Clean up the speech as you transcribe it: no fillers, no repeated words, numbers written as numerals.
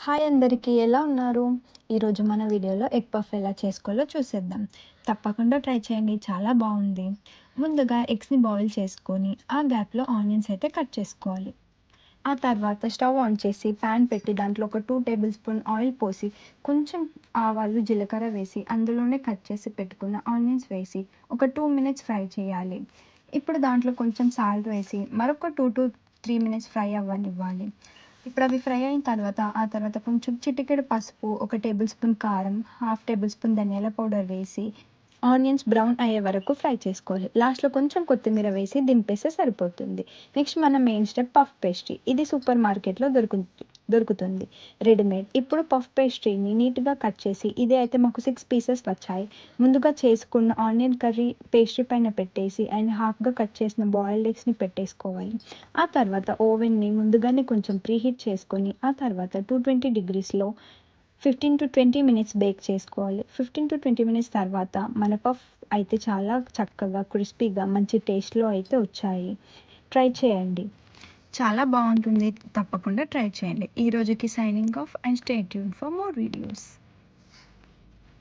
Hi అందరికీ ఎలా ఉన్నారు? ఈరోజు మన వీడియోలో ఎగ్ పఫ్ ఎలా చేసుకోవాలో చూసేద్దాం. తప్పకుండా ట్రై చేయండి. చాలా బాగుంది. ముందుగా ఎగ్స్‌ని బాయిల్ చేసుకొని, ఆ గ్యాప్‌లో ఆనియన్స్ అయితే కట్ చేసుకోవాలి. ఆ తర్వాత స్టవ్ ఆన్ చేసి ప్యాన్ పెట్టి దాంట్లో ఒక 2 టేబుల్ స్పూన్ ఆయిల్ పోసి, కొంచెం ఆవాలు, జీలకర్ర వేసి, అందులోనే కట్ చేసి పెట్టుకున్న ఆనియన్స్ వేసి, ఒక 2 మినిట్స్ ఫ్రై చేయాలి. ఇప్పుడు దాంట్లో కొంచెం సాల్ట్ వేసి, మరొక 2-3 మినిట్స్ ఫ్రై అవ్వనివ్వాలి. ఇప్పుడు అవి ఫ్రై అయిన తర్వాత, ఆ తర్వాత కొంచెం చిటికెడు పసుపు, ఒక టేబుల్ స్పూన్ కారం, హాఫ్ టేబుల్ స్పూన్ ధనియాల పౌడర్ వేసి, ఆనియన్స్ బ్రౌన్ అయ్యే వరకు ఫ్రై చేసుకోవాలి. లాస్ట్‌లో కొంచెం కొత్తిమీర వేసి దింపేస్తే సరిపోతుంది. నెక్స్ట్ మన మెయిన్ స్టెప్ పఫ్ పేస్ట్రీ. ఇది సూపర్ మార్కెట్‌లో దొరుకుతుంది రెడీమేడ్. ఇప్పుడు పఫ్ పేస్ట్రీని నీట్‌గా కట్ చేసి, ఇది అయితే మాకు 6 పీసెస్ వచ్చాయి. ముందుగా చేసుకున్న ఆనియన్ కర్రీ పేస్ట్రీ పైన పెట్టేసి అండ్ హాఫ్‌గా కట్ చేసిన బాయిల్డ్ ఎగ్స్‌ని పెట్టేసుకోవాలి. ఆ తర్వాత ఓవెన్‌ని ముందుగానే కొంచెం ప్రీహీట్ చేసుకొని, ఆ తర్వాత 220 డిగ్రీస్‌లో 15-20 మినిట్స్ బేక్ చేసుకోవాలి. 15-20 మినిట్స్ తర్వాత మన పఫ్ అయితే చాలా చక్కగా క్రిస్పీగా మంచి టేస్ట్‌లో అయితే వచ్చాయి. ట్రై చేయండి. చాలా బాగుంటుంది. తప్పకుండా ట్రై చేయండి. ఈ రోజుకి signing off and stay tuned for more videos.